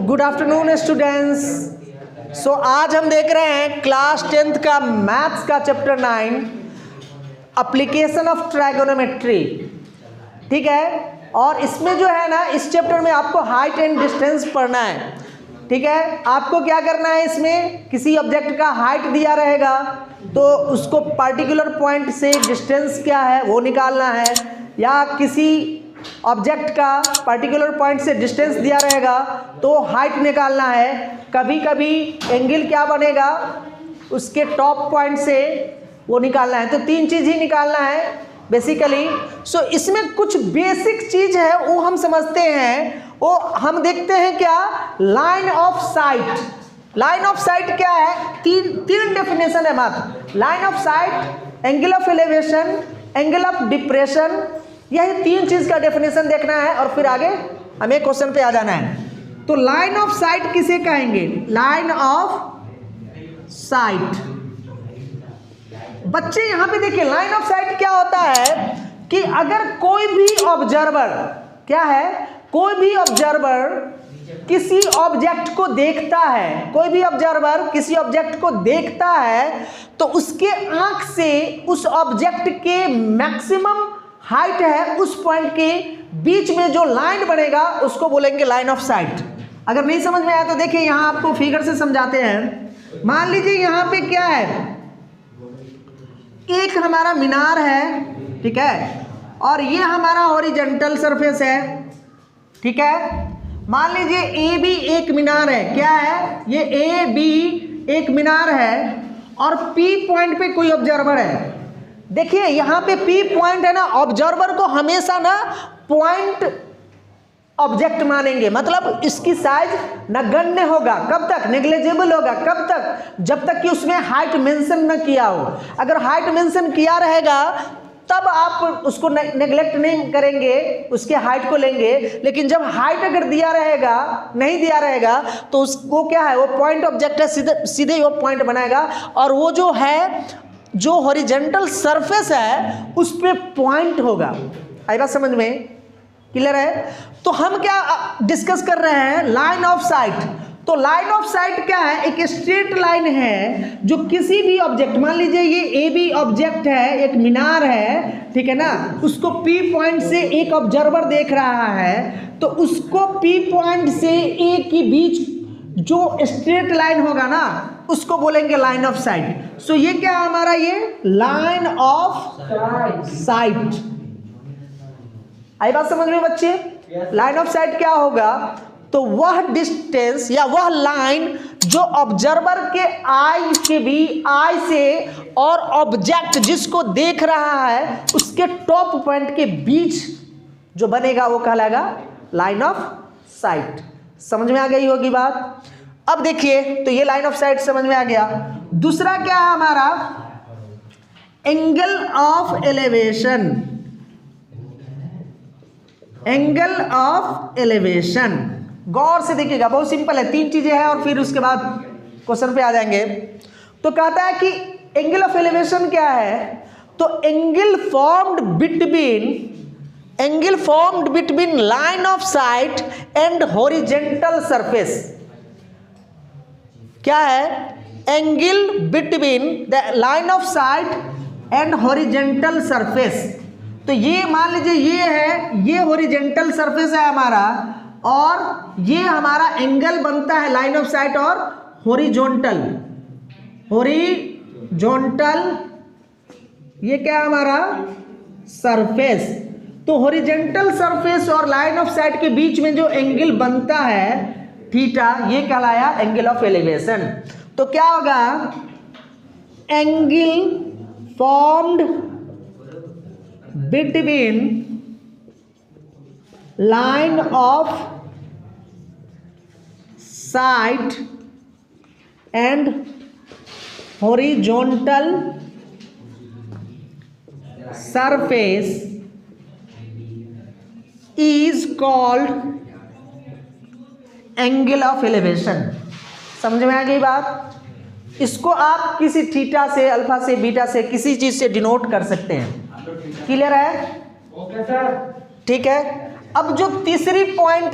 Good afternoon students. सो आज हम देख रहे हैं क्लास 10th का मैथ्स का चैप्टर 9 एप्लीकेशन ऑफ ट्राइगोनोमेट्री। ठीक है, और इसमें जो है ना, इस चैप्टर में आपको हाइट एंड डिस्टेंस पढ़ना है। ठीक है, आपको क्या करना है, इसमें किसी ऑब्जेक्ट का हाइट दिया रहेगा तो उसको पर्टिकुलर पॉइंट से डिस्टेंस क्या है वो निकालना है, या किसी ऑब्जेक्ट का पर्टिकुलर पॉइंट से डिस्टेंस दिया रहेगा तो हाइट निकालना है। कभी कभी एंगल क्या बनेगा, उसके टॉप पॉइंट से वो निकालना है। तो तीन चीज़ ही निकालना है बेसिकली। सो इसमें कुछ बेसिक चीज़ है वो हम समझते हैं, वो हम देखते हैं क्या, line of site. Line of site क्या है, तीन डेफिनेशन है मात्र। Line of site, angle of elevation, angle of depression, यही तीन चीज का डेफिनेशन देखना है और फिर आगे हमें क्वेश्चन पे आ जाना है। तो लाइन ऑफ साइट किसे कहेंगे, लाइन ऑफ साइट। बच्चे यहां पे देखिए, लाइन ऑफ साइट क्या होता है कि अगर कोई भी ऑब्जर्वर, क्या है, कोई भी ऑब्जर्वर किसी ऑब्जेक्ट को देखता है, कोई भी ऑब्जर्वर किसी ऑब्जेक्ट को देखता है तो उसके आंख से उस ऑब्जेक्ट के मैक्सिमम हाइट है, उस पॉइंट के बीच में जो लाइन बनेगा उसको बोलेंगे लाइन ऑफ साइट। अगर नहीं समझ में आया तो देखिए यहां आपको फिगर से समझाते हैं। मान लीजिए यहां पे क्या है, एक हमारा मीनार है, ठीक है, और ये हमारा हॉरिजॉन्टल सरफेस है। ठीक है, मान लीजिए ए बी एक मीनार है, क्या है, ये ए बी एक मीनार है और पी पॉइंट पे कोई ऑब्जर्वर है। देखिए यहां पे पी पॉइंट है ना, ऑब्जर्वर को हमेशा ना पॉइंट ऑब्जेक्ट मानेंगे, मतलब इसकी साइज नगण्य होगा। कब तक, नेग्लिजिबल होगा। कब तक, जब तक कि उसमें हाइट मेंशन न किया हो। अगर हाइट मेंशन किया रहेगा तब आप उसको नेग्लेक्ट नहीं करेंगे, उसके हाइट को लेंगे। लेकिन जब हाइट अगर दिया रहेगा, नहीं दिया रहेगा तो उसको क्या है, वो पॉइंट ऑब्जेक्ट है, सीधे वो पॉइंट बनाएगा। और वो जो है, जो हॉरिजॉन्टल सरफेस है उस पे पॉइंट होगा। आई बात समझ में, क्लियर है। तो हम क्या डिस्कस कर रहे हैं, लाइन ऑफ साइट। तो लाइन ऑफ साइट क्या है, एक स्ट्रेट लाइन है जो किसी भी ऑब्जेक्ट, मान लीजिए ये ए बी ऑब्जेक्ट है, एक मीनार है, ठीक है ना, उसको पी पॉइंट से एक ऑब्जर्वर देख रहा है तो उसको पी पॉइंट से ए के बीच जो स्ट्रेट लाइन होगा ना उसको बोलेंगे लाइन ऑफ साइट। सो ये क्या है हमारा, ये लाइन ऑफ साइट। आई बात समझ में बच्चे। लाइन ऑफ साइट क्या होगा, तो वह डिस्टेंस या वह लाइन जो ऑब्जर्वर के आई के भी, आई से और ऑब्जेक्ट जिसको देख रहा है उसके टॉप पॉइंट के बीच जो बनेगा वो कहलाएगा लाइन ऑफ साइट। समझ में आ गई होगी बात। अब देखिए, तो ये लाइन ऑफ साइट समझ में आ गया। दूसरा क्या है हमारा, angle of elevation. Angle of elevation गौर से देखिएगा, बहुत सिंपल है, तीन चीजें हैं और फिर उसके बाद क्वेश्चन पे आ जाएंगे। तो कहता है कि एंगल ऑफ एलिवेशन क्या है, तो angle formed between line of site and horizontal surface. क्या है, angle between the line of site and horizontal surface. तो ये मान लीजिए ये है, ये हॉरिजॉन्टल सरफेस है हमारा और ये हमारा एंगल बनता है लाइन ऑफ साइट और हॉरिजॉन्टल। ये क्या है हमारा, सरफेस। तो हॉरिजॉन्टल सरफेस और लाइन ऑफ साइट के बीच में जो एंगल बनता है थीटा, ये कहलाया एंगल ऑफ एलिवेशन। तो क्या होगा, angle formed between line of site and horizontal surface is called angle of elevation. समझ में आ गई बात। इसको आप किसी थीटा से, अल्फा से, बीटा से, किसी चीज से डिनोट कर सकते हैं। क्लियर है, ओके सर, ठीक है। अब जो तीसरी पॉइंट